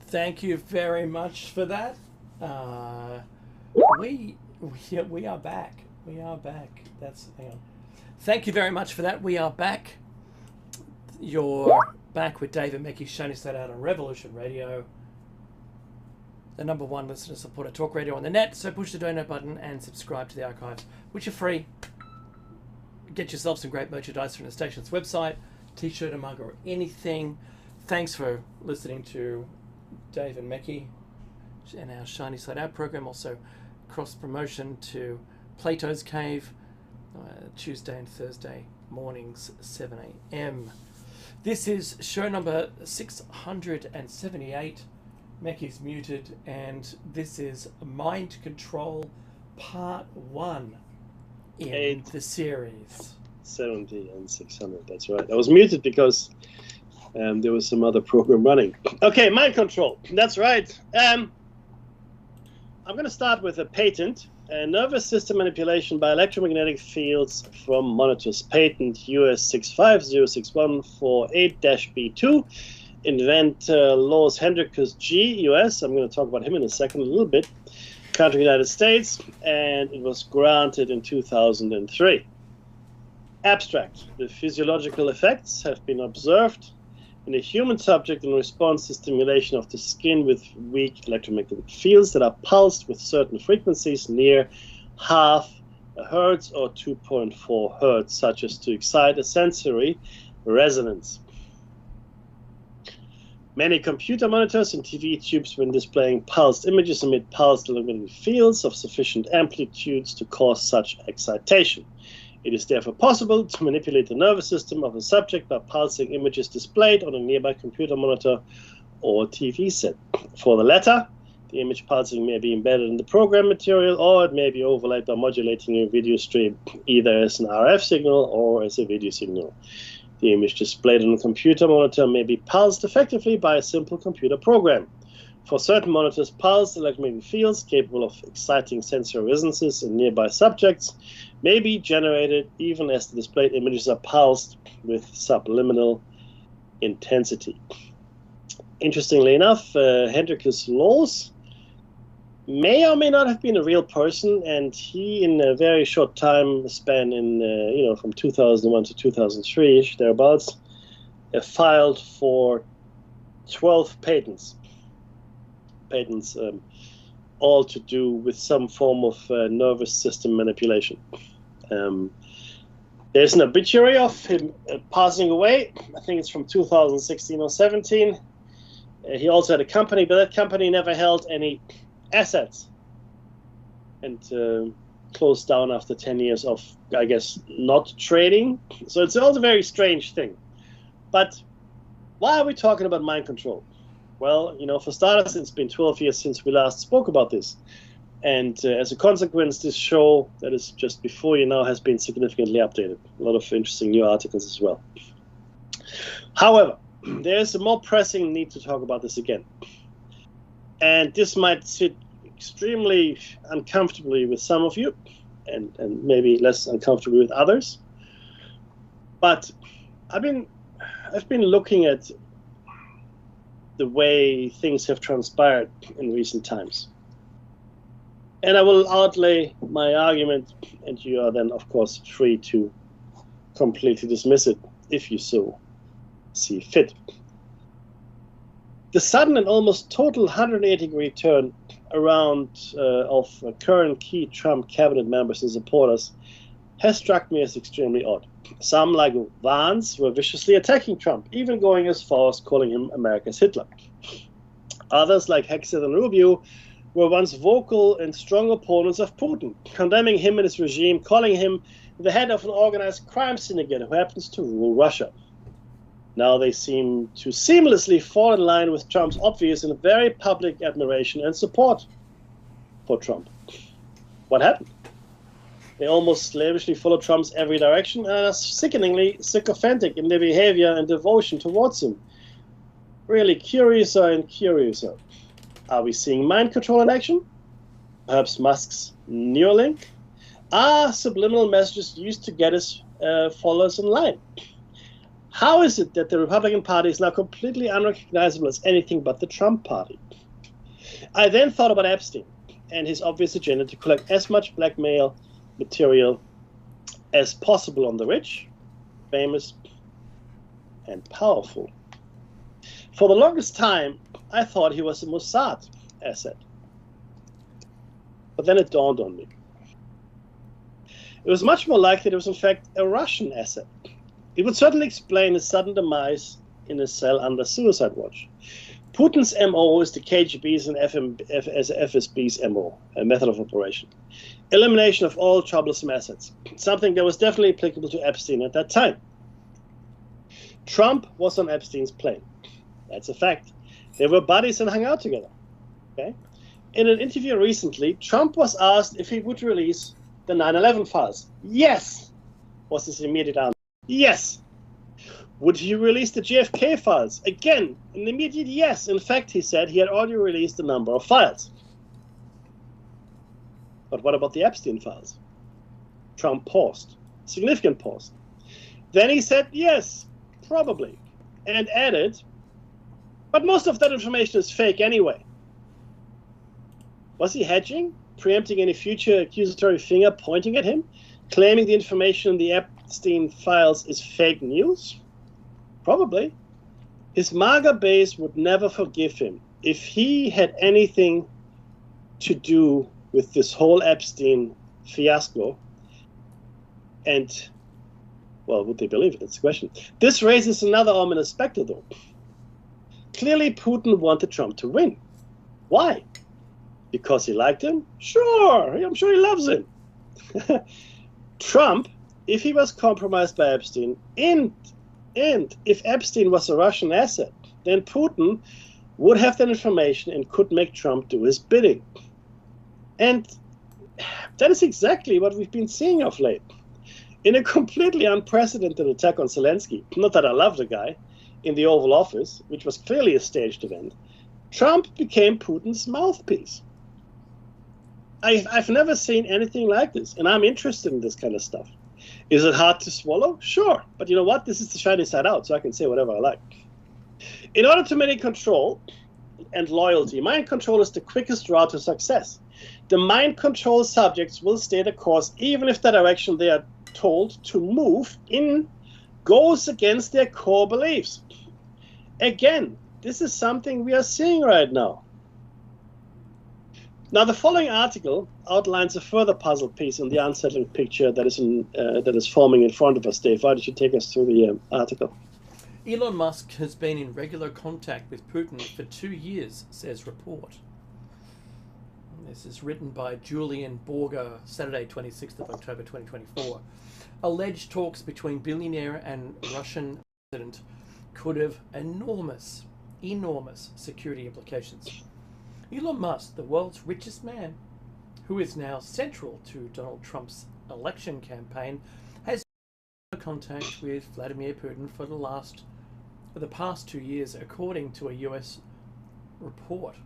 Thank you very much for that. We are back. We are back. Hang on. Thank you very much for that. We are back. You're back with David Mackey, Shiny State Out on Revolution Radio, the #1 listener supporter talk radio on the net. So push the donate button and subscribe to the archives, which are free. Get yourself some great merchandise from the station's website, t-shirt, a mug, or anything. Thanks for listening to Dave and Mackey and our Shiny Side Out program. Also cross promotion to Plato's Cave, Tuesday and Thursday mornings, 7 a.m. This is show number 678. Mackey's muted, and this is Mind Control Part 1 in the series. 70 and 600, that's right. I was muted because there was some other program running. Okay, mind control, that's right. I'm going to start with a patent, nervous system manipulation by electromagnetic fields from monitors. Patent US 650614-8-B2. Inventor Lawes Hendrikus G, US. I'm going to talk about him in a second, a little bit. Country, United States, and it was granted in 2003. Abstract. The physiological effects have been observed in a human subject in response to stimulation of the skin with weak electromagnetic fields that are pulsed with certain frequencies near half a hertz or 2.4 hertz, such as to excite a sensory resonance. Many computer monitors and TV tubes, when displaying pulsed images, emit pulsed electromagnetic fields of sufficient amplitudes to cause such excitation. It is therefore possible to manipulate the nervous system of a subject by pulsing images displayed on a nearby computer monitor or TV set. For the latter, the image pulsing may be embedded in the program material, or it may be overlaid by modulating a video stream, either as an RF signal or as a video signal. The image displayed on a computer monitor may be pulsed effectively by a simple computer program. For certain monitors, pulsed electromagnetic fields capable of exciting sensory resonances in nearby subjects may be generated even as the displayed images are pulsed with subliminal intensity. Interestingly enough, Hendrikus Lawes may or may not have been a real person, and he, in a very short time span, from 2001 to 2003, thereabouts, filed for 12 patents. All to do with some form of nervous system manipulation. There's an obituary of him passing away. I think it's from 2016 or 17. He also had a company, but that company never held any assets, and closed down after 10 years of, I guess, not trading. So it's all a very strange thing. But why are we talking about mind control? Well, for starters, it's been 12 years since we last spoke about this. And as a consequence, this show that is just before you now has been significantly updated. A lot of interesting new articles as well. However, there's a more pressing need to talk about this again. And this might sit extremely uncomfortably with some of you, and maybe less uncomfortably with others. But I've been looking at the way things have transpired in recent times. And I will outlay my argument, and you are then, of course, free to completely dismiss it if you so see fit. The sudden and almost total 180-degree turn around of current key Trump cabinet members and supporters has struck me as extremely odd. Some, like Vance, were viciously attacking Trump, even going as far as calling him America's Hitler. Others, like Hexet and Rubio, were once vocal and strong opponents of Putin, condemning him and his regime, calling him the head of an organized crime syndicate who happens to rule Russia. Now they seem to seamlessly fall in line with Trump's obvious and very public admiration and support for Trump. What happened? They almost slavishly follow Trump's every direction and are sickeningly sycophantic in their behavior and devotion towards him. Really curiouser and curiouser. Are we seeing mind control in action? Perhaps Musk's Neuralink? Are subliminal messages used to get his followers in line? How is it that the Republican Party is now completely unrecognizable as anything but the Trump Party? I then thought about Epstein and his obvious agenda to collect as much blackmail material as possible on the rich, famous, and powerful. For the longest time, I thought he was a Mossad asset. But then it dawned on me. It was much more likely it was in fact a Russian asset. It would certainly explain his sudden demise in a cell under suicide watch. Putin's MO is the KGB's and FSB's MO, a method of operation. Elimination of all troublesome assets, something that was definitely applicable to Epstein at that time. Trump was on Epstein's plane. That's a fact. They were buddies and hung out together. Okay? In an interview recently, Trump was asked if he would release the 9/11 files. Yes, was his immediate answer. Yes. Would he release the JFK files? Again, an immediate yes. In fact, he said he had already released a number of files. But what about the Epstein files? Trump paused. Significant pause. Then he said yes, probably, and added, but most of that information is fake anyway. Was he hedging? Preempting any future accusatory finger pointing at him? Claiming the information in the Epstein files is fake news? Probably. His MAGA base would never forgive him if he had anything to do with this whole Epstein fiasco. And, well, would they believe it? That's the question. This raises another ominous specter, though. Clearly, Putin wanted Trump to win. Why? Because he liked him? Sure, I'm sure he loves him. Trump, if he was compromised by Epstein, and if Epstein was a Russian asset, then Putin would have that information and could make Trump do his bidding. And that is exactly what we've been seeing of late. In a completely unprecedented attack on Zelensky, not that I love the guy, in the Oval Office, which was clearly a staged event, Trump became Putin's mouthpiece. I've never seen anything like this, and I'm interested in this kind of stuff. Is it hard to swallow? Sure. But you know what? This is the shiny side out, so I can say whatever I like. In order to maintain control and loyalty, mind control is the quickest route to success. The mind control subjects will stay the course even if the direction they are told to move in goes against their core beliefs. Again, this is something we are seeing right now. Now, the following article outlines a further puzzle piece in the unsettling picture that is forming in front of us. Dave, why don't you take us through the article? Elon Musk has been in regular contact with Putin for 2 years, says report. This is written by Julian Borger, Saturday, 26th of October 2024. Alleged talks between billionaire and Russian president could have enormous security implications. Elon Musk, the world's richest man, who is now central to Donald Trump's election campaign, has been in contact with Vladimir Putin for the past 2 years, according to a US report.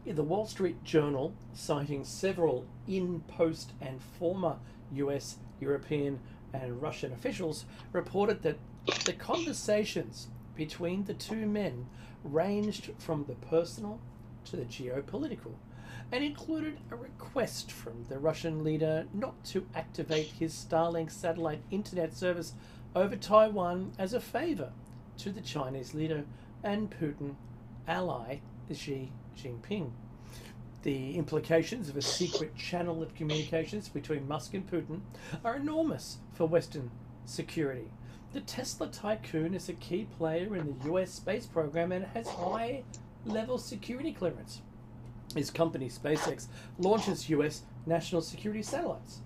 In the Wall Street Journal, citing several in-post and former US, European, and Russian officials, reported that the conversations between the two men ranged from the personal to the geopolitical, and included a request from the Russian leader not to activate his Starlink satellite internet service over Taiwan as a favor to the Chinese leader and Putin ally Xi Jinping. The implications of a secret channel of communications between Musk and Putin are enormous for Western security. The Tesla tycoon is a key player in the US space program and has high-level security clearance. His company, SpaceX, launches US national security satellites.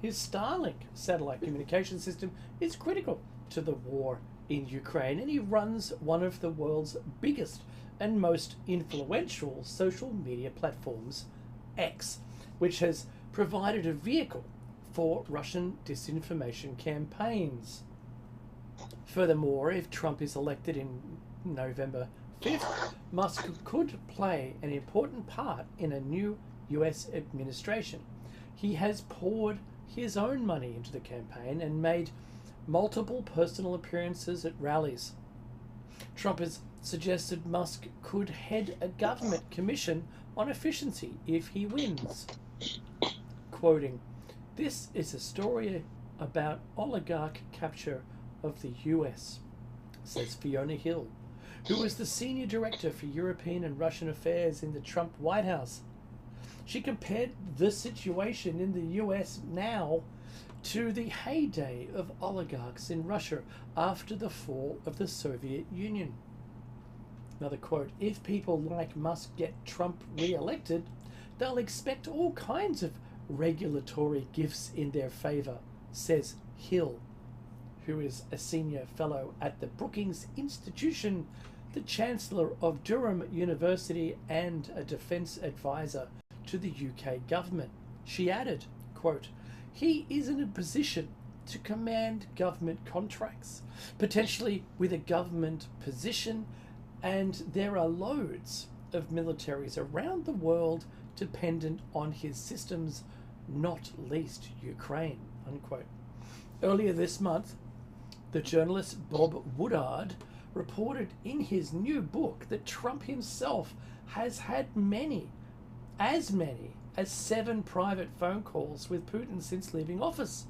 His Starlink satellite communication system is critical to the war in Ukraine, and he runs one of the world's biggest and most influential social media platforms, X, which has provided a vehicle for Russian disinformation campaigns. Furthermore, if Trump is elected in November 5th, Musk could play an important part in a new US administration. He has poured his own money into the campaign and made multiple personal appearances at rallies. Trump has suggested Musk could head a government commission on efficiency if he wins. Quoting, "This is a story about oligarch capture of the US," says Fiona Hill, who was the senior director for European and Russian affairs in the Trump White House. She compared the situation in the US now to the heyday of oligarchs in Russia after the fall of the Soviet Union. Another quote, "If people like Musk get Trump re-elected, they'll expect all kinds of regulatory gifts in their favour," says Hill, who is a senior fellow at the Brookings Institution, the Chancellor of Durham University, and a defence advisor to the UK government. She added, quote, "He is in a position to command government contracts, potentially with a government position, and there are loads of militaries around the world dependent on his systems, not least Ukraine," unquote. Earlier this month, the journalist Bob Woodard reported in his new book that Trump himself has had as many as 7 private phone calls with Putin since leaving office.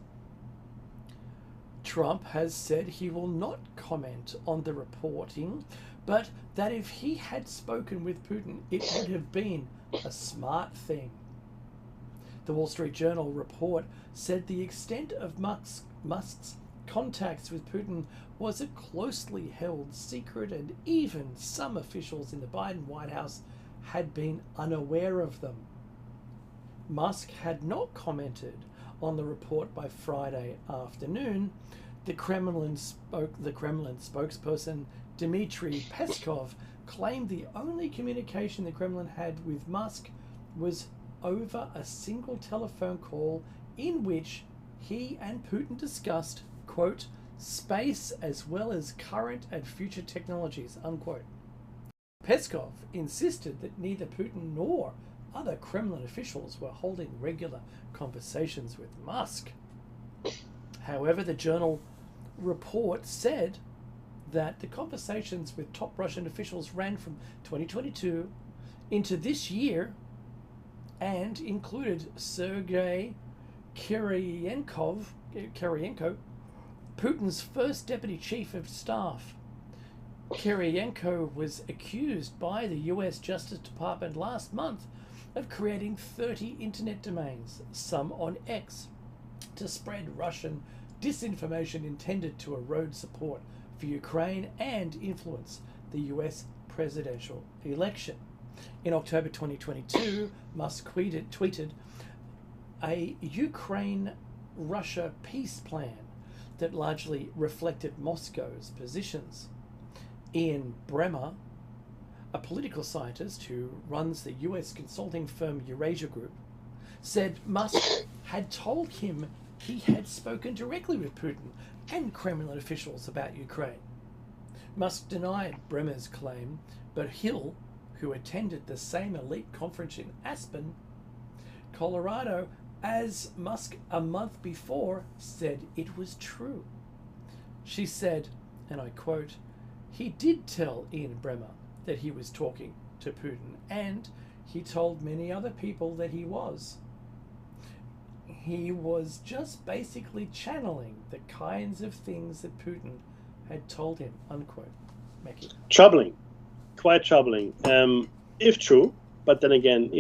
Trump has said he will not comment on the reporting, but that if he had spoken with Putin, it would have been a smart thing. The Wall Street Journal report said the extent of Musk's contacts with Putin was a closely held secret, and even some officials in the Biden White House had been unaware of them. Musk had not commented on the report by Friday afternoon. The Kremlin spokesperson Dmitry Peskov claimed the only communication the Kremlin had with Musk was over a single telephone call in which he and Putin discussed, quote, "space as well as current and future technologies," unquote. Peskov insisted that neither Putin nor other Kremlin officials were holding regular conversations with Musk. However, the journal report said that the conversations with top Russian officials ran from 2022 into this year and included Sergei Kiriyenko, Putin's first deputy chief of staff. Kiriyenko was accused by the US Justice Department last month of creating 30 internet domains, some on X, to spread Russian disinformation intended to erode support for Ukraine and influence the US presidential election. In October 2022, Musk tweeted a Ukraine-Russia peace plan that largely reflected Moscow's positions. Ian Bremmer, a political scientist who runs the US consulting firm Eurasia Group, said Musk had told him he had spoken directly with Putin and Kremlin officials about Ukraine. Musk denied Bremmer's claim, but Hill, who attended the same elite conference in Aspen, Colorado, as Musk a month before, said it was true. She said, and I quote, "He did tell Ian Bremmer that he was talking to Putin, and he told many other people that he was. He was just basically channeling the kinds of things that Putin had told him," unquote. Mackie. Troubling, quite troubling, if true. But then again,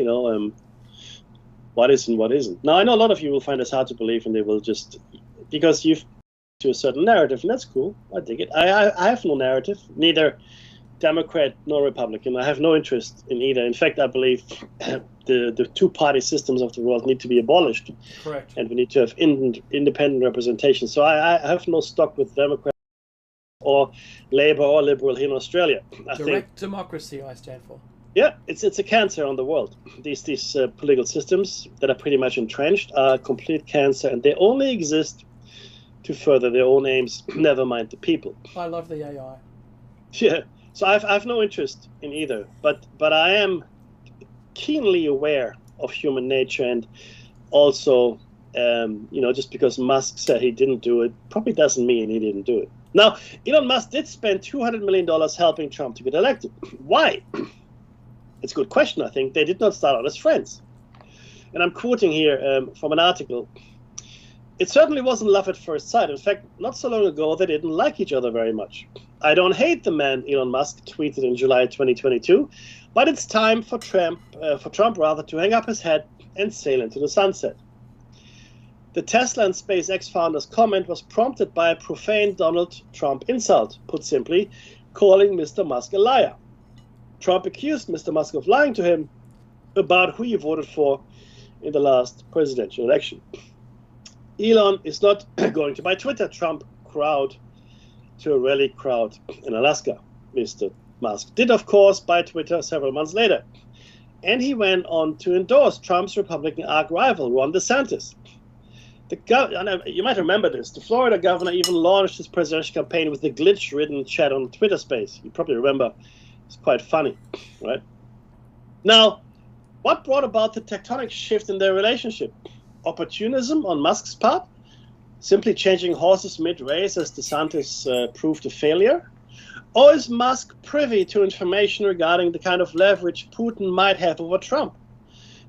what is and what isn't. Now, I know a lot of you will find this hard to believe, and they will just, because you've to a certain narrative, and that's cool. I dig it. I have no narrative, neither Democrat nor Republican. I have no interest in either. In fact, I believe the two-party systems of the world need to be abolished. Correct. And we need to have independent representation. So I have no stock with Democrat or Labour or Liberal here in Australia. Direct democracy, I stand for. Yeah, it's a cancer on the world. These political systems that are pretty much entrenched are a complete cancer, and they only exist to further their own aims, never mind the people. I love the AI. Yeah, so I've no interest in either, but I am keenly aware of human nature, and also Just because Musk said he didn't do it, probably doesn't mean he didn't do it. Now, Elon Musk did spend $200 million helping Trump to get elected. Why? It's a good question, I think. They did not start out as friends. And I'm quoting here from an article. It certainly wasn't love at first sight. In fact, not so long ago, they didn't like each other very much. I don't hate the man, Elon Musk tweeted in July 2022, but it's time for Trump to hang up his head and sail into the sunset. The Tesla and SpaceX founder's comment was prompted by a profane Donald Trump insult, put simply, calling Mr. Musk a liar. Trump accused Mr. Musk of lying to him about who he voted for in the last presidential election. Elon is not going to buy Twitter, Trump crowd to a rally crowd in Alaska. Mr. Musk did, of course, buy Twitter several months later. And he went on to endorse Trump's Republican arch rival, Ron DeSantis. You might remember this. The Florida governor even launched his presidential campaign with the glitch-ridden chat on Twitter Space. You probably remember. It's quite funny, right? Now, what brought about the tectonic shift in their relationship? Opportunism on Musk's part? Simply changing horses mid-race as DeSantis proved a failure? Or is Musk privy to information regarding the kind of leverage Putin might have over Trump?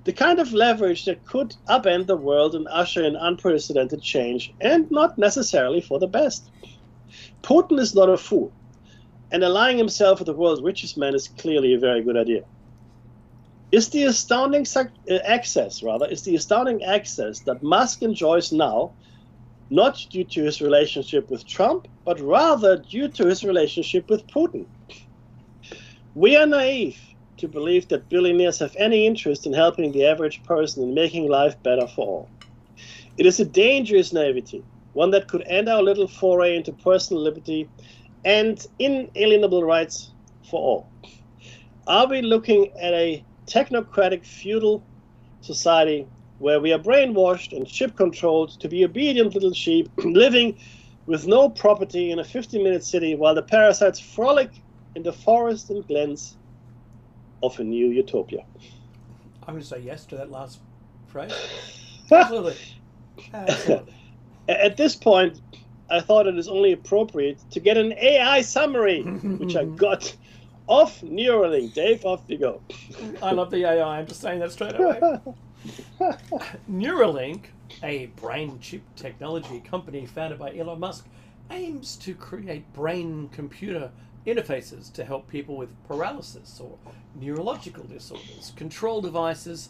The kind of leverage that could upend the world and usher in unprecedented change, and not necessarily for the best. Putin is not a fool, and aligning himself with the world's richest man is clearly a very good idea. Is the astounding access that Musk enjoys now not due to his relationship with Trump, but rather due to his relationship with Putin? We are naive to believe that billionaires have any interest in helping the average person and making life better for all. It is a dangerous naivety, one that could end our little foray into personal liberty and inalienable rights for all. Are we looking at a technocratic feudal society where we are brainwashed and chip-controlled to be obedient little sheep living with no property in a 15-minute city while the parasites frolic in the forests and glens of a new utopia? I'm going to say yes to that last phrase. Absolutely. Absolutely. At this point, I thought it is only appropriate to get an AI summary, which I got off Neuralink. Dave, off you go. I love the AI. I'm just saying that straight away. Neuralink, a brain chip technology company founded by Elon Musk, aims to create brain-computer interfaces to help people with paralysis or neurological disorders control devices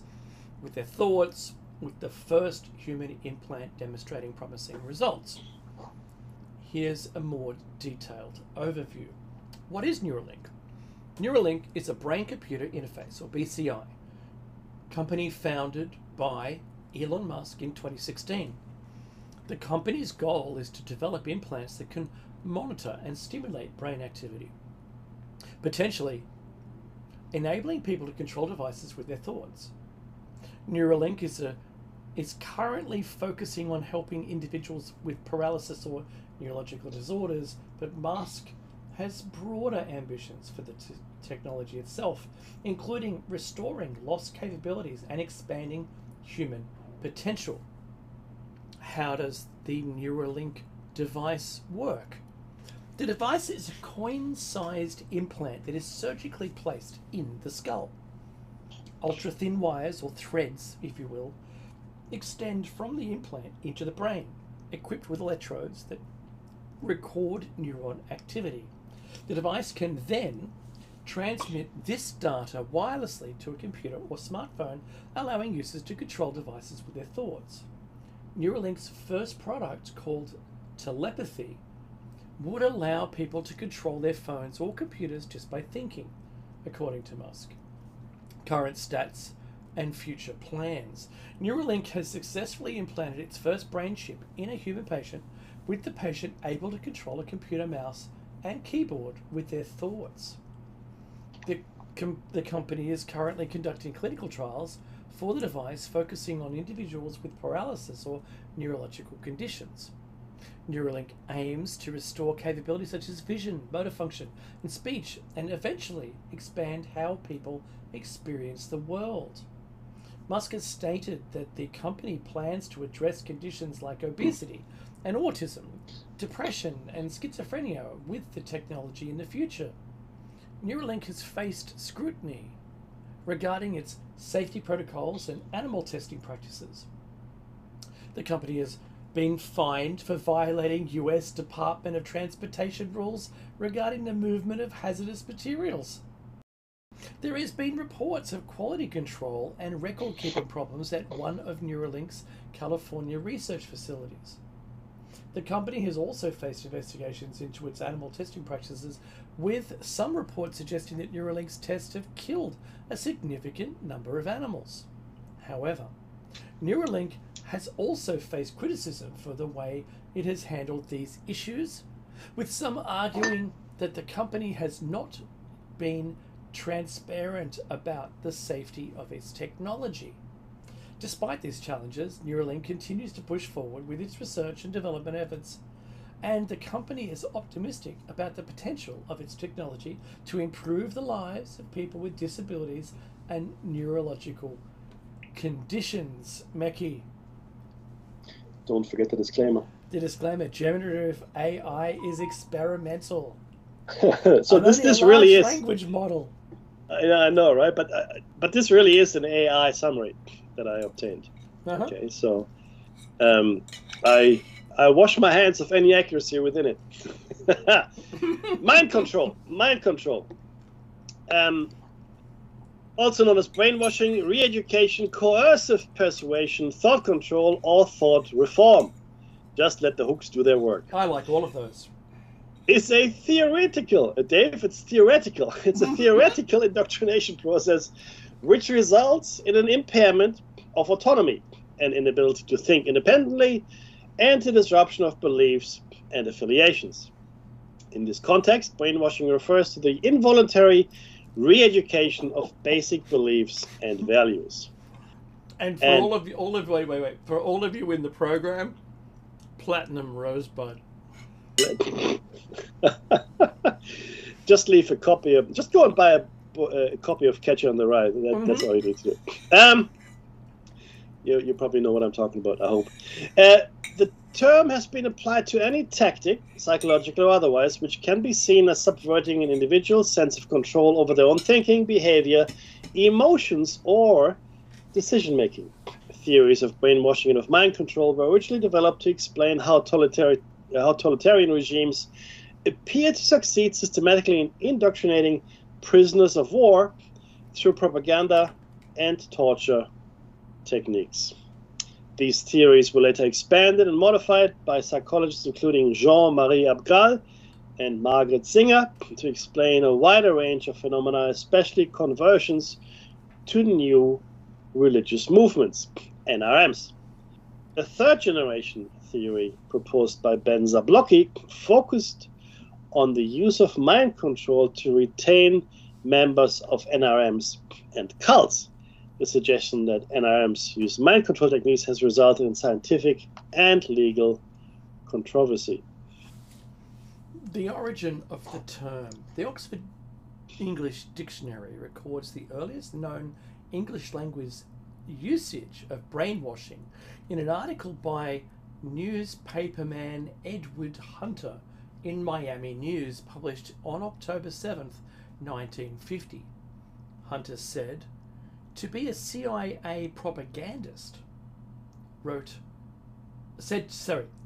with their thoughts, with the first human implant demonstrating promising results. Here's a more detailed overview. What is Neuralink? Neuralink is a brain-computer interface, or BCI, company founded by Elon Musk in 2016. The company's goal is to develop implants that can monitor and stimulate brain activity, potentially enabling people to control devices with their thoughts. Neuralink is currently focusing on helping individuals with paralysis or neurological disorders, but Musk has broader ambitions for the technology itself, including restoring lost capabilities and expanding human potential. How does the Neuralink device work? The device is a coin-sized implant that is surgically placed in the skull. Ultra-thin wires, or threads, if you will, extend from the implant into the brain, equipped with electrodes that record neuron activity. The device can then transmit this data wirelessly to a computer or smartphone, allowing users to control devices with their thoughts. Neuralink's first product, called Telepathy, would allow people to control their phones or computers just by thinking, according to Musk. Current stats and future plans. Neuralink has successfully implanted its first brain chip in a human patient, with the patient able to control a computer mouse and keyboard with their thoughts. The company is currently conducting clinical trials for the device, focusing on individuals with paralysis or neurological conditions. Neuralink aims to restore capabilities such as vision, motor function, and speech, and eventually expand how people experience the world. Musk has stated that the company plans to address conditions like obesity and autism, depression and schizophrenia with the technology in the future. Neuralink has faced scrutiny regarding its safety protocols and animal testing practices. The company has been fined for violating US Department of Transportation rules regarding the movement of hazardous materials. There has been reports of quality control and record-keeping problems at one of Neuralink's California research facilities. The company has also faced investigations into its animal testing practices, with some reports suggesting that Neuralink's tests have killed a significant number of animals. However, Neuralink has also faced criticism for the way it has handled these issues, with some arguing that the company has not been transparent about the safety of its technology. Despite these challenges, Neuralink continues to push forward with its research and development efforts, and the company is optimistic about the potential of its technology to improve the lives of people with disabilities and neurological conditions. Meki. Don't forget the disclaimer. The disclaimer: generative AI is experimental. So this really is language model. I know, right? But this really is an AI summary that I obtained. Okay, so I wash my hands of any accuracy within it. Mind control. Also known as brainwashing, re-education, coercive persuasion, thought control, or thought reform. Just let the hooks do their work. I like all of those. It's a theoretical, Dave, it's theoretical. It's a theoretical indoctrination process which results in an impairment of autonomy, an inability to think independently, and the disruption of beliefs and affiliations. In this context, brainwashing refers to the involuntary re-education of basic beliefs and values. And for all of you in the program, platinum rosebud. Just leave a copy of. Just go and buy a copy of Catcher on the Rye. That's all you need to do. You probably know what I'm talking about, I hope. The term has been applied to any tactic, psychological or otherwise, which can be seen as subverting an individual's sense of control over their own thinking, behavior, emotions, or decision-making. Theories of brainwashing and of mind control were originally developed to explain how totalitarian regimes appear to succeed systematically in indoctrinating prisoners of war through propaganda and torture techniques. These theories were later expanded and modified by psychologists including Jean-Marie Abgral and Margaret Singer to explain a wider range of phenomena, especially conversions to new religious movements, NRMs. The third generation theory proposed by Ben Zablocki focused on the use of mind control to retain members of NRMs and cults. The suggestion that NRMs use mind control techniques has resulted in scientific and legal controversy. The origin of the term. The Oxford English Dictionary records the earliest known English language usage of brainwashing in an article by newspaperman Edward Hunter in Miami News, published on October 7th, 1950. Hunter said, to be a CIA propagandist,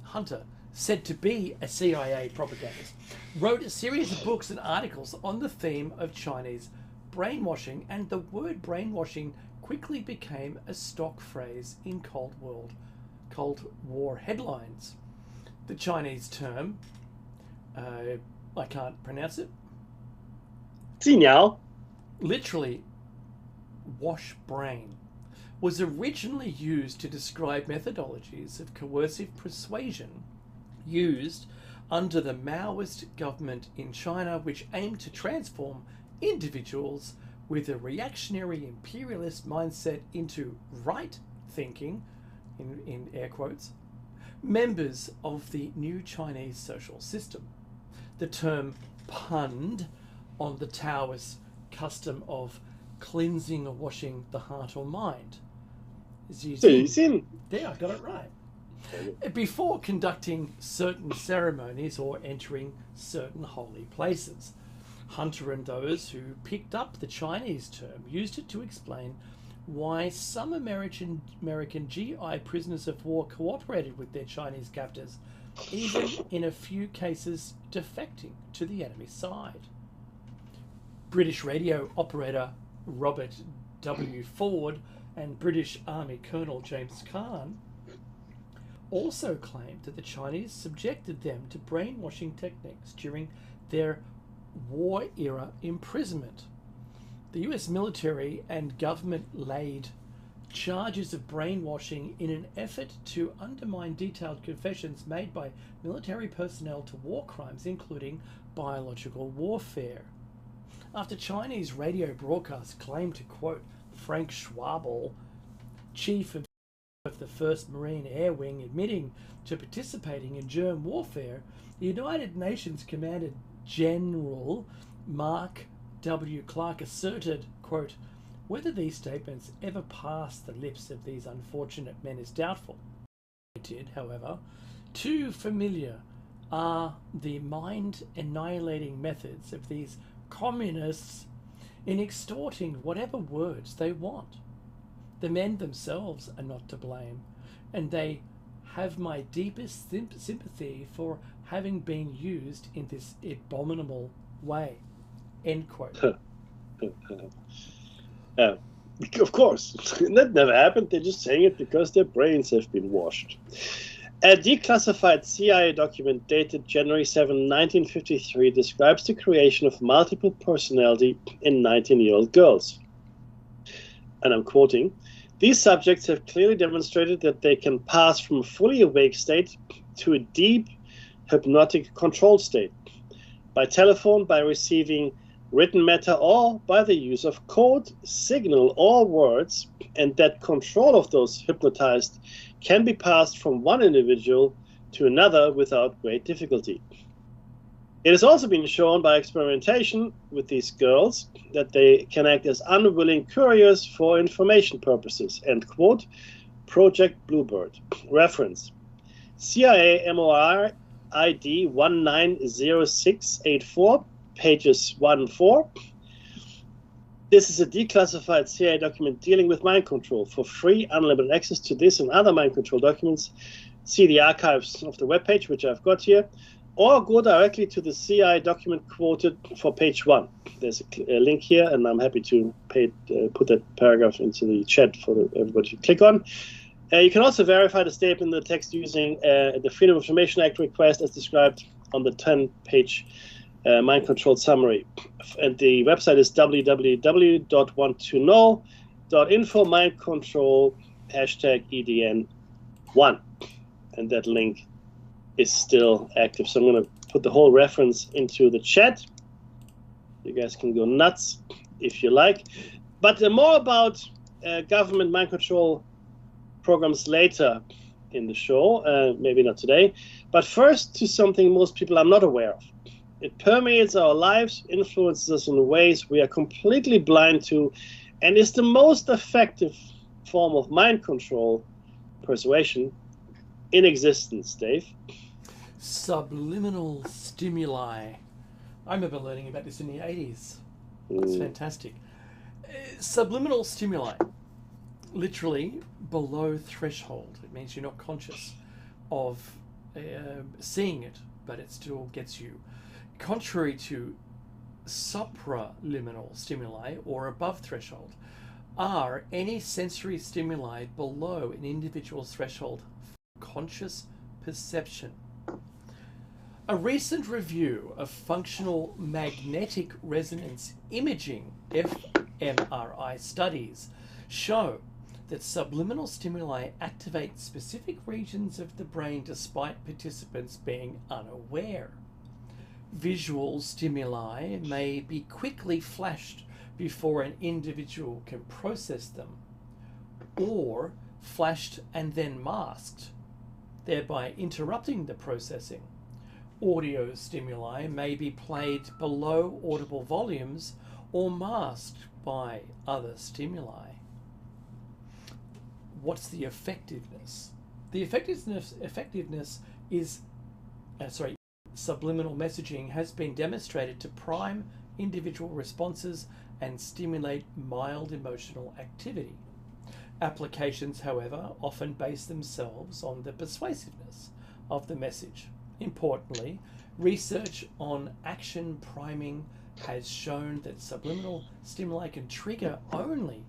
Hunter said to be a CIA propagandist, wrote a series of books and articles on the theme of Chinese brainwashing, and the word brainwashing quickly became a stock phrase in Cold War headlines. The Chinese term, I can't pronounce it. Xiniao. Literally, wash brain, was originally used to describe methodologies of coercive persuasion used under the Maoist government in China, which aimed to transform individuals with a reactionary imperialist mindset into right thinking, in air quotes, members of the new Chinese social system. The term punned on the Taoist custom of cleansing or washing the heart or mind. Zizin. There, I got it right. Before conducting certain ceremonies or entering certain holy places. Hunter and those who picked up the Chinese term used it to explain why some American GI prisoners of war cooperated with their Chinese captors, even in a few cases defecting to the enemy side. British radio operator Robert W. Ford and British Army Colonel James Kahn also claimed that the Chinese subjected them to brainwashing techniques during their war-era imprisonment. The US military and government laid charges of brainwashing in an effort to undermine detailed confessions made by military personnel to war crimes, including biological warfare. After Chinese radio broadcasts claimed to quote Frank Schwabel, chief of the 1st Marine Air Wing, admitting to participating in germ warfare, the United Nations Commander General Mark W. Clark asserted, quote, whether these statements ever passed the lips of these unfortunate men is doubtful. However, too familiar are the mind-annihilating methods of these communists in extorting whatever words they want. The men themselves are not to blame, and they have my deepest sympathy for having been used in this abominable way. End quote. Of course, that never happened. They're just saying it because their brains have been washed. A declassified CIA document dated January 7, 1953 describes the creation of multiple personality in 19-year-old girls. And I'm quoting, these subjects have clearly demonstrated that they can pass from a fully awake state to a deep hypnotic controlled state by telephone, by receiving written matter, or by the use of code, signal, or words, and that control of those hypnotized can be passed from one individual to another without great difficulty. It has also been shown by experimentation with these girls that they can act as unwilling couriers for information purposes. End quote. Project Bluebird. Reference: CIA MOR ID 190684, pages 1 and 4. This is a declassified CIA document dealing with mind control. For free, unlimited access to this and other mind control documents, see the archives of the webpage, which I've got here, or go directly to the CIA document quoted for page 1. There's a link here, and I'm happy to put that paragraph into the chat for everybody to click on. You can also verify the statement in the text using the Freedom of Information Act request as described on the 10-page mind control summary. And the website is www.wanttoknow.info mind control #EDN1. And that link is still active. So I'm going to put the whole reference into the chat. You guys can go nuts if you like. But more about government mind control programs later in the show, maybe not today. But first to something most people are not aware of. It permeates our lives, influences us in ways we are completely blind to, and is the most effective form of mind control, persuasion, in existence, Dave. Subliminal stimuli. I remember learning about this in the 80s. That's fantastic. Subliminal stimuli, literally below threshold. It means you're not conscious of seeing it, but it still gets you. Contrary to supraliminal stimuli, or above threshold, are any sensory stimuli below an individual's threshold for conscious perception. A recent review of functional magnetic resonance imaging, fMRI studies, show that subliminal stimuli activate specific regions of the brain despite participants being unaware. Visual stimuli may be quickly flashed before an individual can process them, or flashed and then masked, thereby interrupting the processing. Audio stimuli may be played below audible volumes or masked by other stimuli. what's the effectiveness? The effectiveness is, subliminal messaging has been demonstrated to prime individual responses and stimulate mild emotional activity. Applications, however, often base themselves on the persuasiveness of the message. Importantly, research on action priming has shown that subliminal stimuli can trigger only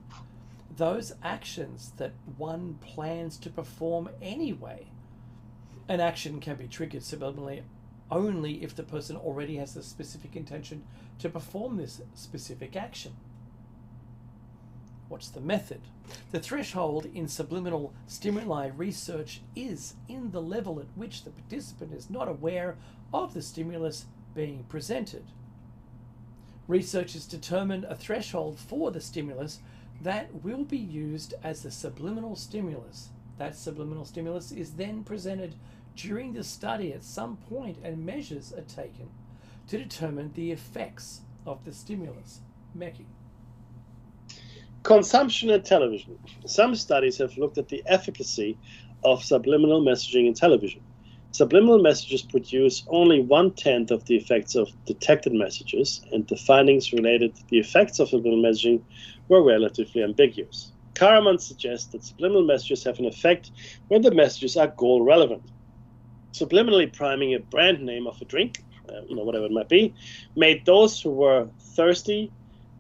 those actions that one plans to perform anyway. An action can be triggered subliminally only if the person already has the specific intention to perform this specific action. What's the method? The threshold in subliminal stimuli research is in the level at which the participant is not aware of the stimulus being presented. Researchers determine a threshold for the stimulus that will be used as the subliminal stimulus. That subliminal stimulus is then presented during the study at some point, and measures are taken to determine the effects of the stimulus. Mekki. Consumption in television. Some studies have looked at the efficacy of subliminal messaging in television. Subliminal messages produce only 1/10 of the effects of detected messages, and the findings related to the effects of subliminal messaging were relatively ambiguous. Karaman suggests that subliminal messages have an effect when the messages are goal relevant. Subliminally priming a brand name of a drink, whatever it might be, made those who were thirsty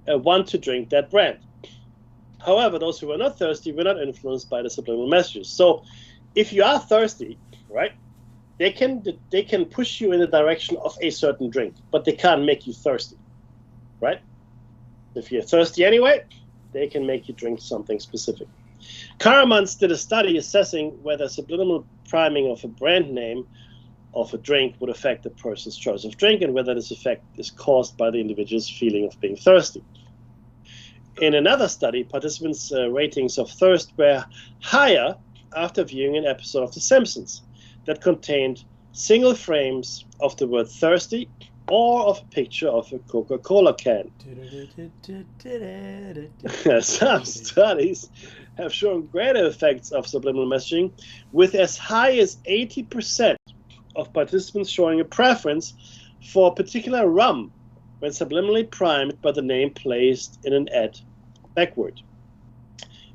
want to drink that brand. However, those who were not thirsty were not influenced by the subliminal messages. So if you are thirsty, right, they can push you in the direction of a certain drink, but they can't make you thirsty, right? If you're thirsty anyway, they can make you drink something specific. Karamans did a study assessing whether subliminal priming of a brand name of a drink would affect a person's choice of drink and whether this effect is caused by the individual's feeling of being thirsty. In another study, participants' ratings of thirst were higher after viewing an episode of The Simpsons that contained single frames of the word thirsty or of a picture of a Coca-Cola can. Some studies have shown greater effects of subliminal messaging, with as high as 80% of participants showing a preference for a particular rum when subliminally primed by the name placed in an ad backward.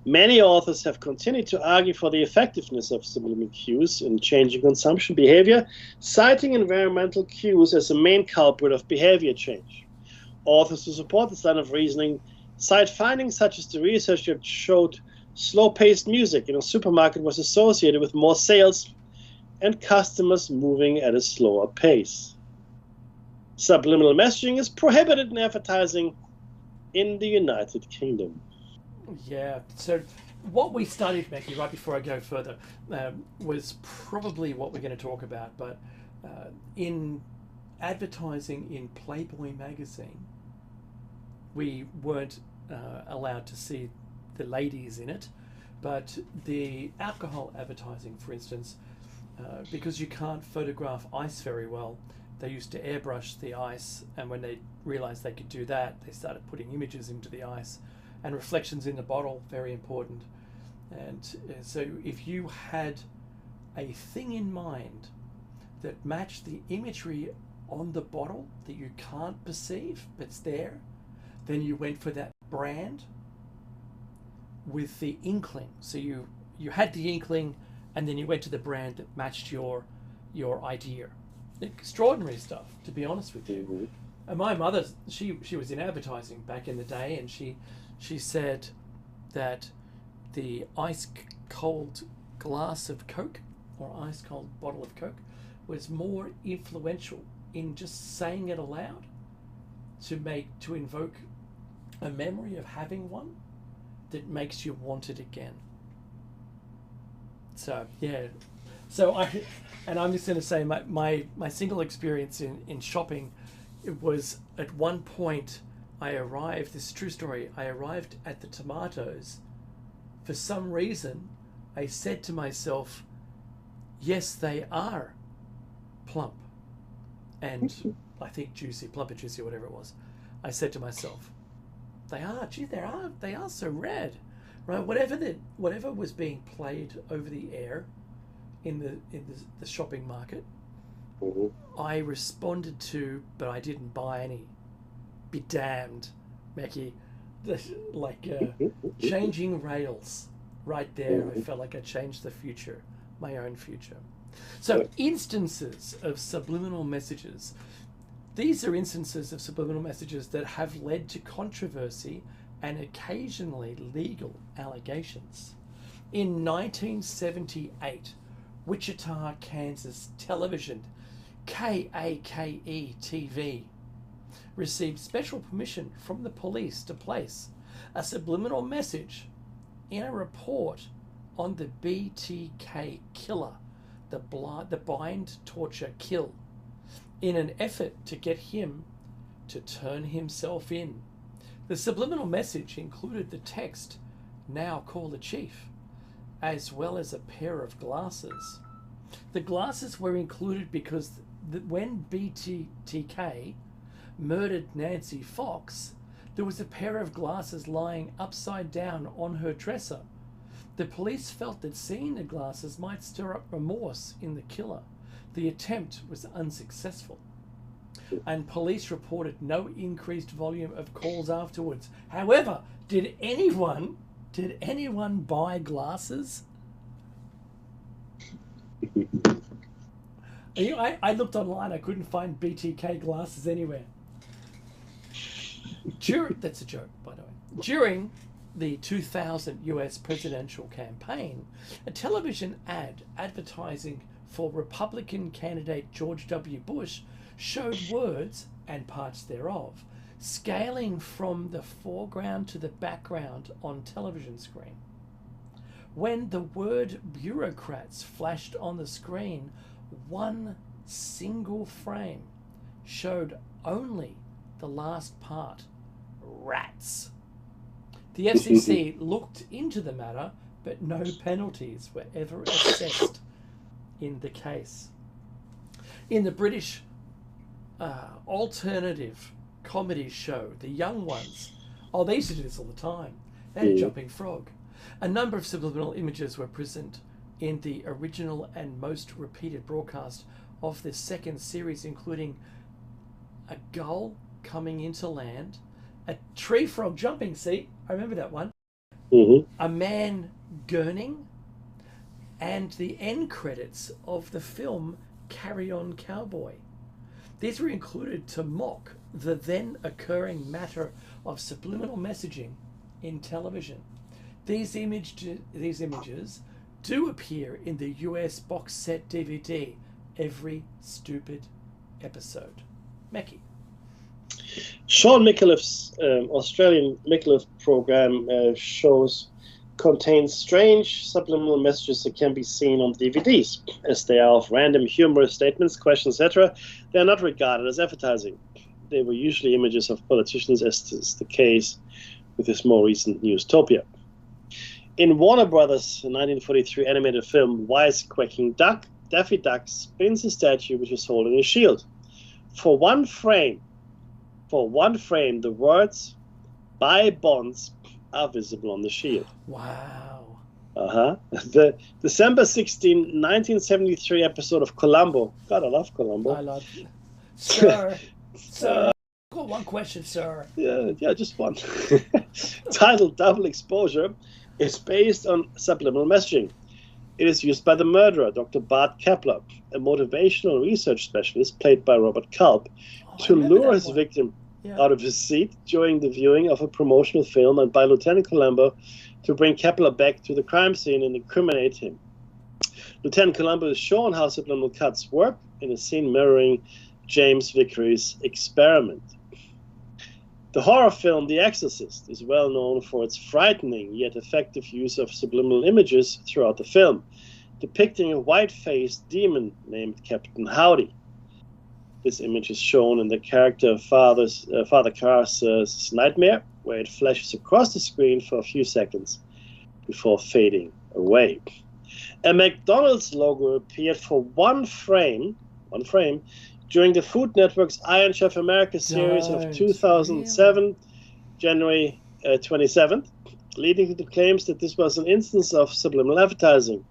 Many authors have continued to argue for the effectiveness of subliminal cues in changing consumption behavior, citing environmental cues as a main culprit of behavior change. Authors who support this line of reasoning cite findings such as the research that showed slow-paced music in a supermarket was associated with more sales and customers moving at a slower pace. Subliminal messaging is prohibited in advertising in the United Kingdom. Yeah, so what we studied, Mekki, right before I go further, was probably what we're going to talk about, but in advertising in Playboy magazine, we weren't allowed to see the ladies in it, but the alcohol advertising, for instance, because you can't photograph ice very well, they used to airbrush the ice, and when they realized they could do that, they started putting images into the ice. And reflections in the bottle, very important. And so if you had a thing in mind that matched the imagery on the bottle that you can't perceive, but it's there, then you went for that brand with the inkling. So you had the inkling, and then you went to the brand that matched your idea. Extraordinary stuff, to be honest with you. And my mother, she was in advertising back in the day, and she said that the ice-cold glass of Coke or ice-cold bottle of Coke was more influential in just saying it aloud to invoke a memory of having one that makes you want it again. So, yeah. I'm just going to say my single experience in shopping, it was at one point this is a true story, I arrived at the tomatoes. For some reason, I said to myself, yes, they are plump. And I think juicy, plump and juicy, whatever it was. I said to myself, they are so red. right? Whatever was being played over the air in the shopping market, I responded to, but I didn't buy any. Be damned, Mackie. Like changing rails right there. I felt like I changed the future, my own future. So instances of subliminal messages. These are instances of subliminal messages that have led to controversy and occasionally legal allegations. In 1978, Wichita, Kansas television, KAKE TV, received special permission from the police to place a subliminal message in a report on the BTK killer, the bind, torture, kill, in an effort to get him to turn himself in. The subliminal message included the text, "Now call the chief," as well as a pair of glasses. The glasses were included because when BTK murdered Nancy Fox, there was a pair of glasses lying upside down on her dresser. The police felt that seeing the glasses might stir up remorse in the killer. The attempt was unsuccessful, and police reported no increased volume of calls afterwards. However, did anyone buy glasses? I looked online. I couldn't find BTK glasses anywhere. That's a joke, by the way. During the 2000 US presidential campaign, a television ad advertising for Republican candidate George W. Bush showed words and parts thereof scaling from the foreground to the background on television screen. When the word bureaucrats flashed on the screen, one single frame showed only the last part, rats. The FCC looked into the matter, but no penalties were ever assessed in the case. In the British alternative comedy show, The Young Ones, they used to do this all the time. They had a jumping frog. A number of subliminal images were present in the original and most repeated broadcast of the second series, including a gull coming into land, a tree frog jumping, see, I remember that one, a man gurning, and the end credits of the film Carry On Cowboy. These were included to mock the then occurring matter of subliminal messaging in television. These images do appear in the US box set DVD every stupid episode. Mackie. Sean Micallef's Australian Micallef program contains strange subliminal messages that can be seen on DVDs. As they are of random humorous statements, questions, etc., they are not regarded as advertising. They were usually images of politicians, as is the case with his more recent Newstopia. In Warner Brothers' 1943 animated film Wisecracking Duck, Daffy Duck spins a statue which is holding a shield. For one frame, the words "Buy bonds" are visible on the shield. Wow. The December 16, 1973 episode of Columbo. God, I love Columbo. I love you. Sir, I've got one question, sir. Yeah, just one. Titled Double Exposure, is based on subliminal messaging. It is used by the murderer, Dr. Bart Kepler, a motivational research specialist played by Robert Culp, to lure his victim out of his seat during the viewing of a promotional film, and by Lieutenant Columbo to bring Kepler back to the crime scene and incriminate him. Lieutenant Columbo is shown how subliminal cuts work in a scene mirroring James Vickery's experiment. The horror film The Exorcist is well known for its frightening yet effective use of subliminal images throughout the film, depicting a white-faced demon named Captain Howdy. This image is shown in the character of Father Karras' nightmare, where it flashes across the screen for a few seconds before fading away. A McDonald's logo appeared for one frame during the Food Network's Iron Chef America series of 2007, January 27th, leading to the claims that this was an instance of subliminal advertising.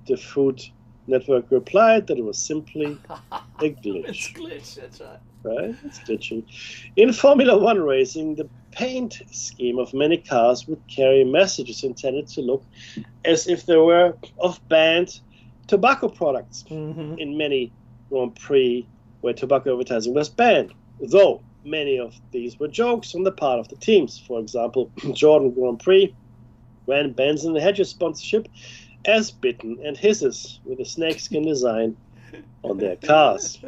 The Food Network replied that it was simply a glitch. It's glitch, that's right. Right? It's glitching. In Formula One racing, the paint scheme of many cars would carry messages intended to look as if they were of banned tobacco products in many Grand Prix where tobacco advertising was banned, though many of these were jokes on the part of the teams. For example, Jordan Grand Prix ran Benson and Hedges sponsorship as Bitten and Hisses with a snakeskin design on their cars.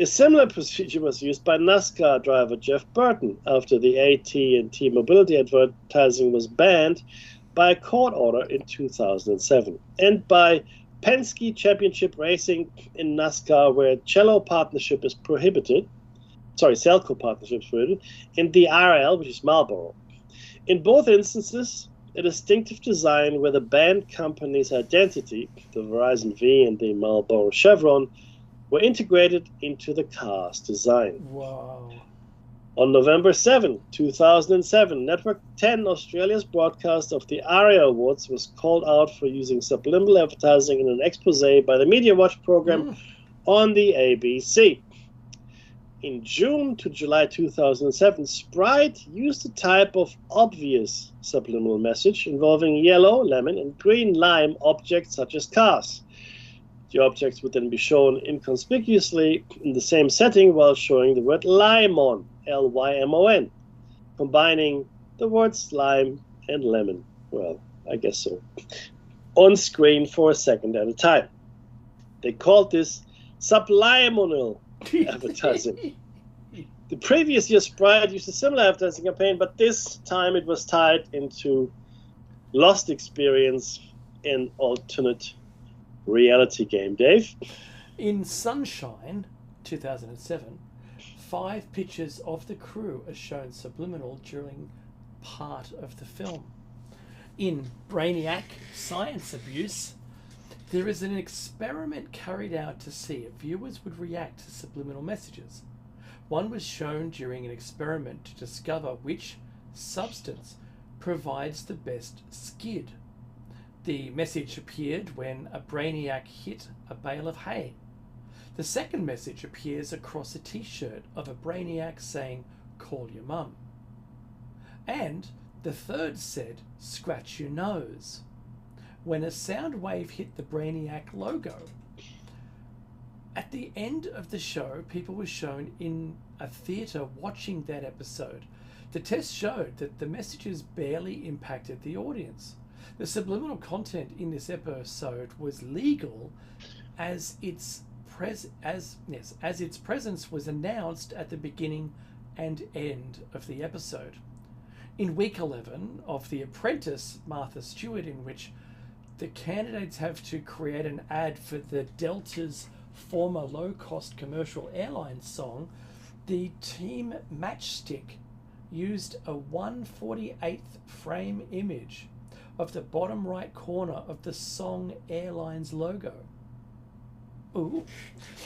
A similar procedure was used by NASCAR driver Jeff Burton after the AT&T Mobility advertising was banned by a court order in 2007, and by Penske Championship Racing in NASCAR, where Cello partnership is prohibited. Celco partnership is prohibited, in the RL, which is Marlboro. In both instances, a distinctive design where the banned company's identity, the Verizon V and the Marlboro Chevron, were integrated into the car's design. Wow. On November 7, 2007, Network 10 Australia's broadcast of the ARIA Awards was called out for using subliminal advertising in an expose by the Media Watch program on the ABC. In June to July 2007, Sprite used a type of obvious subliminal message involving yellow, lemon, and green lime objects such as cars. The objects would then be shown inconspicuously in the same setting while showing the word Lymon, Lymon, combining the words lime and lemon, well, I guess so, on screen for a second at a time. They called this subliminal advertising. The previous year, Sprite used a similar advertising campaign, but this time it was tied into Lost Experience, an alternate reality game. Dave? In Sunshine, 2007, 5 pictures of the crew are shown subliminal during part of the film. In Brainiac Science Abuse, there is an experiment carried out to see if viewers would react to subliminal messages. One was shown during an experiment to discover which substance provides the best skid. The message appeared when a Brainiac hit a bale of hay. The second message appears across a t-shirt of a Brainiac saying, "Call your mum." And the third said, "Scratch your nose," when a sound wave hit the Brainiac logo. At the end of the show, people were shown in a theatre watching that episode. The test showed that the messages barely impacted the audience. The subliminal content in this episode was legal as its presence was announced at the beginning and end of the episode. In week 11 of The Apprentice, Martha Stewart, in which the candidates have to create an ad for the Delta's former low-cost commercial airline song, the team Matchstick used a 1/48th frame image of the bottom right corner of the song airline's logo. Ooh,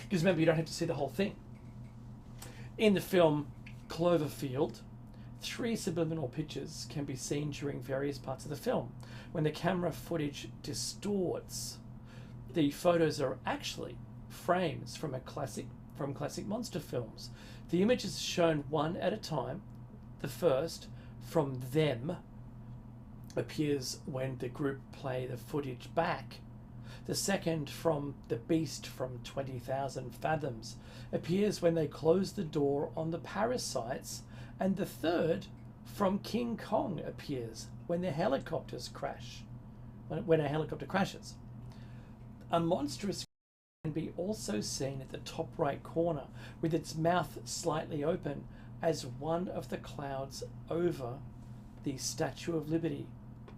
because remember, you don't have to see the whole thing. In the film Cloverfield, 3 subliminal pictures can be seen during various parts of the film. When the camera footage distorts, the photos are actually frames from classic monster films. The images are shown one at a time. The first, from them, appears when the group play the footage back. The second, from the Beast from 20,000 Fathoms, appears when they close the door on the parasites. And the third, from King Kong, appears when the helicopters crash. When a helicopter crashes. A monstrous can be also seen at the top right corner with its mouth slightly open as one of the clouds over the Statue of Liberty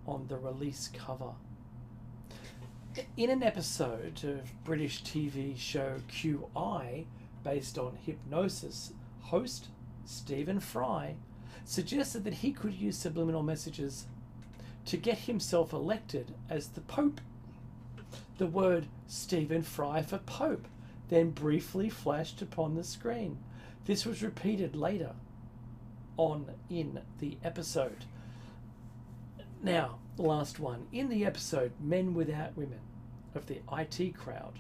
on the release cover. In an episode of British TV show QI based on hypnosis, host Stephen Fry suggested that he could use subliminal messages to get himself elected as the Pope. The word Stephen Fry for Pope then briefly flashed upon the screen. This was repeated later on in the episode. Now, the last one. In the episode Men Without Women of the IT Crowd,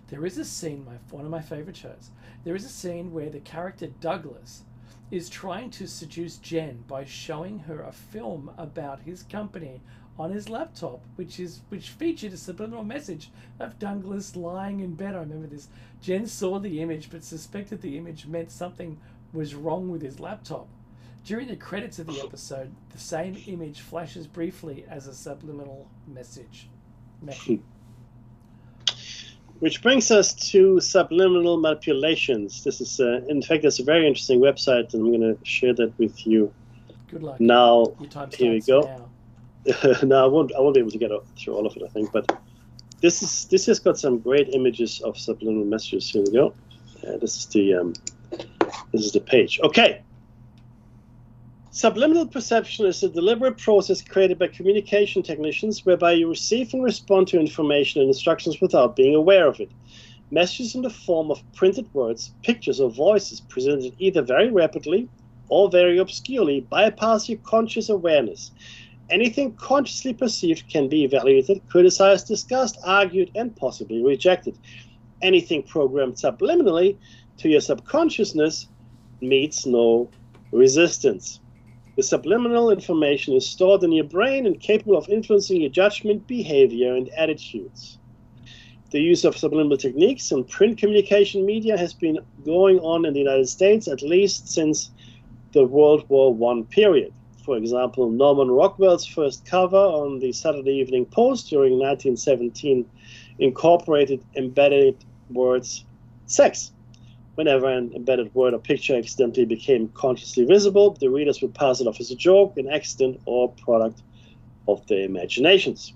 there is a scene, one of my favourite shows, there is a scene where the character Douglas is trying to seduce Jen by showing her a film about his company on his laptop, which featured a subliminal message of Douglas lying in bed. I remember this. Jen saw the image but suspected the image meant something was wrong with his laptop. During the credits of the episode, the same image flashes briefly as a subliminal message. Which brings us to subliminal manipulations. This is, in fact, it's a very interesting website, and I'm going to share that with you. Good luck. Now, your time here we go. Now. No, I won't be able to get through all of it, I think. But this has got some great images of subliminal messages. Here we go. This is the page. Okay. Subliminal perception is a deliberate process created by communication technicians whereby you receive and respond to information and instructions without being aware of it. Messages in the form of printed words, pictures, or voices presented either very rapidly or very obscurely bypass your conscious awareness. Anything consciously perceived can be evaluated, criticized, discussed, argued, and possibly rejected. Anything programmed subliminally to your subconsciousness meets no resistance. The subliminal information is stored in your brain and capable of influencing your judgment, behavior, and attitudes. The use of subliminal techniques in print communication media has been going on in the United States at least since the World War I period. For example, Norman Rockwell's first cover on the Saturday Evening Post during 1917 incorporated embedded words sex. Whenever an embedded word or picture accidentally became consciously visible, the readers would pass it off as a joke, an accident, or product of their imaginations.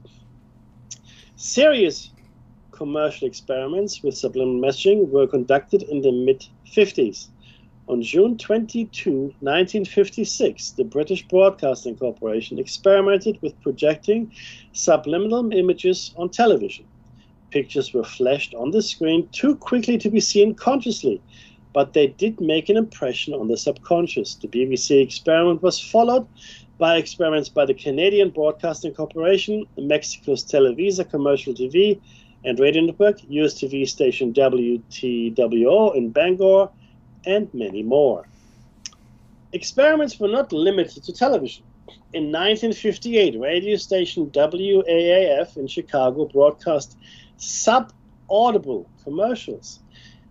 Serious commercial experiments with subliminal messaging were conducted in the mid-50s. On June 22, 1956, the British Broadcasting Corporation experimented with projecting subliminal images on television. Pictures were flashed on the screen too quickly to be seen consciously, but they did make an impression on the subconscious. The BBC experiment was followed by experiments by the Canadian Broadcasting Corporation, Mexico's Televisa Commercial TV and Radio Network, US TV station WTWO in Bangor, and many more. Experiments were not limited to television. In 1958, radio station WAAF in Chicago broadcast sub-audible commercials.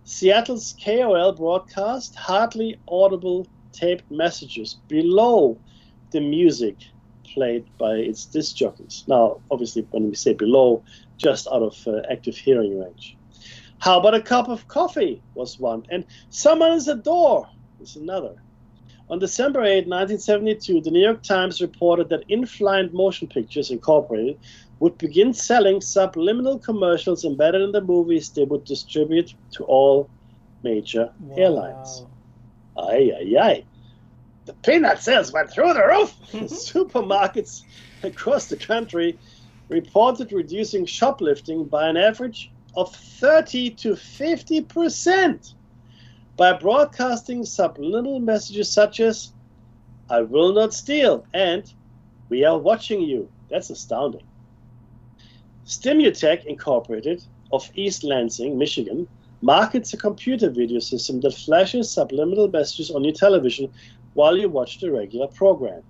Seattle's KOL broadcast hardly audible taped messages below the music played by its disc jockeys. Now, obviously, when we say below, just out of active hearing range. How about a cup of coffee was one, and someone is at the door is another. On December 8, 1972, the New York Times reported that Inflight Motion Pictures Incorporated would begin selling subliminal commercials embedded in the movies they would distribute to all major airlines. Aye, aye, aye. The peanut sales went through the roof. Supermarkets across the country reported reducing shoplifting by an average of 30 to 50% by broadcasting subliminal messages such as, "I will not steal," and "We are watching you." That's astounding. Stimutech Incorporated of East Lansing, Michigan, markets a computer video system that flashes subliminal messages on your television while you watch the regular program.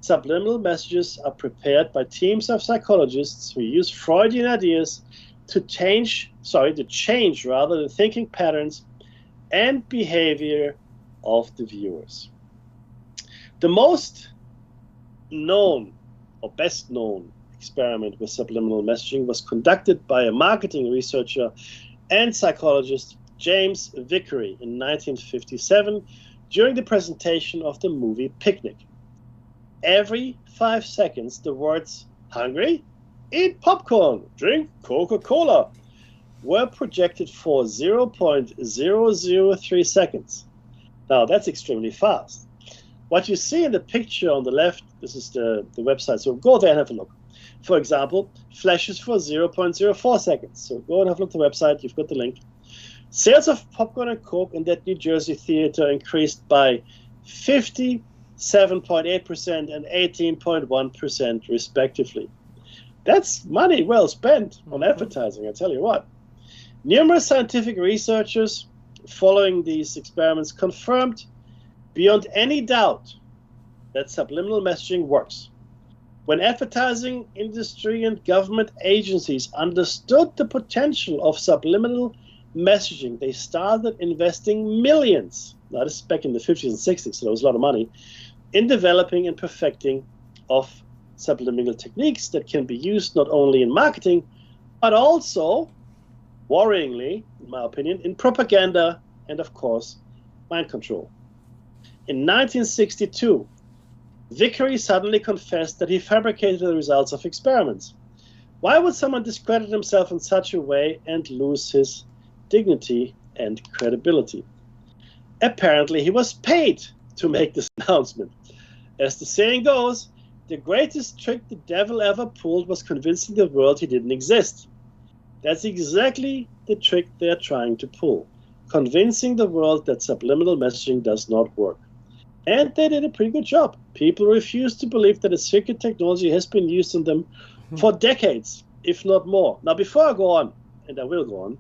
Subliminal messages are prepared by teams of psychologists who use Freudian ideas to change the thinking patterns and behavior of the viewers. The most known or best known experiment with subliminal messaging was conducted by a marketing researcher and psychologist, James Vickery, in 1957 during the presentation of the movie Picnic. Every 5 seconds, the words "hungry?" "eat popcorn," "drink Coca-Cola" were projected for 0.003 seconds. Now, that's extremely fast. What you see in the picture on the left, this is the website, so go there and have a look. For example, flashes for 0.04 seconds. So go and have a look at the website, you've got the link. Sales of popcorn and Coke in that New Jersey theater increased by 57% 7.8% and 18.1% respectively. That's money well spent on advertising, I tell you what. Numerous scientific researchers following these experiments confirmed beyond any doubt that subliminal messaging works. When advertising industry and government agencies understood the potential of subliminal messaging, they started investing millions, now this is back in the 50s and 60s, so there was a lot of money, in developing and perfecting of subliminal techniques that can be used not only in marketing, but also, worryingly, in my opinion, in propaganda and, of course, mind control. In 1962, Vickery suddenly confessed that he fabricated the results of experiments. Why would someone discredit himself in such a way and lose his dignity and credibility? Apparently, he was paid to make this announcement. As the saying goes, the greatest trick the devil ever pulled was convincing the world he didn't exist. That's exactly the trick they're trying to pull, convincing the world that subliminal messaging does not work. And they did a pretty good job. People refuse to believe that a secret technology has been used on them for decades, if not more. Now, before I go on, and I will go on,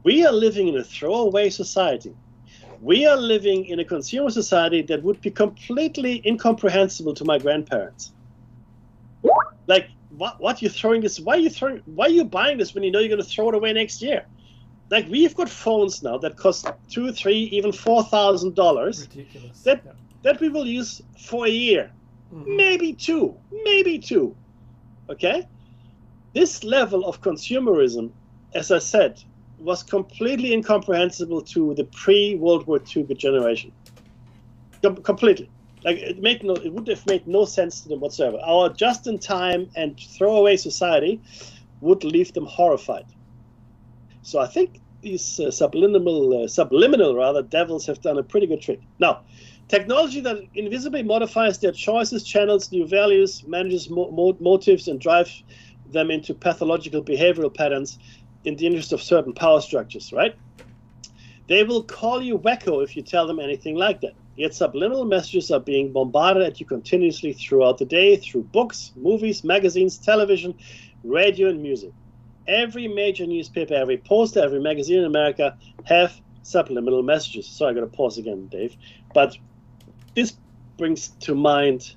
we are living in a throwaway society. We are living in a consumer society that would be completely incomprehensible to my grandparents. Like, what you're throwing this? Why are you buying this when you know you're going to throw it away next year? Like, we've got phones now that cost $2,000, $3,000, even $4,000. Ridiculous. That we will use for a year, maybe two. Okay, this level of consumerism, as I said, was completely incomprehensible to the pre-World War II generation. Completely. Like, it would have made no sense to them whatsoever. Our just-in-time and throwaway society would leave them horrified. So I think these subliminal devils have done a pretty good trick. Now, technology that invisibly modifies their choices, channels new values, manages motives, and drives them into pathological behavioral patterns in the interest of certain power structures, right? They will call you wacko if you tell them anything like that. Yet subliminal messages are being bombarded at you continuously throughout the day through books, movies, magazines, television, radio, and music. Every major newspaper, every poster, every magazine in America have subliminal messages. Sorry, I got to pause again, Dave. But this brings to mind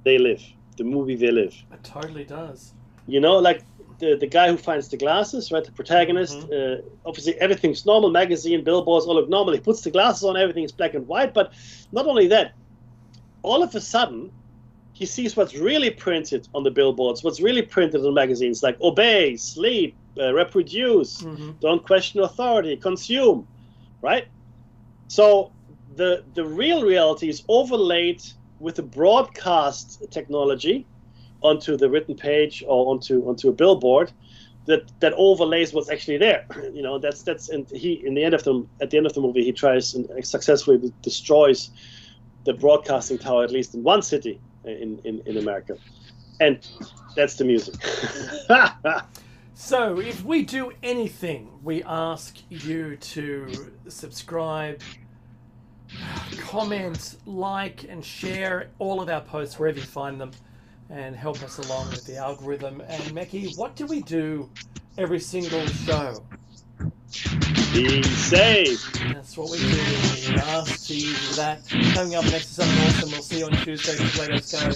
They Live, the movie They Live. It totally does. You know, like the guy who finds the glasses, right? The protagonist. Obviously, everything's normal. Magazine, billboards all look normal. He puts the glasses on, everything's black and white. But not only that, all of a sudden, he sees what's really printed on the billboards, what's really printed in the magazines, like obey, sleep, reproduce, don't question authority, consume, right? So the real reality is overlaid with the broadcast technology onto the written page or onto a billboard that overlays what's actually there. You know, and he at the end of the movie he tries and successfully destroys the broadcasting tower, at least in one city in America, and that's the music. So if we do anything, we ask you to subscribe, comment, like, and share all of our posts wherever you find them, and help us along with the algorithm. And Meki, what do we do every single show? Be safe. That's what we do. We ask you that. Coming up next is something awesome. We'll see you on Tuesday. Let's go.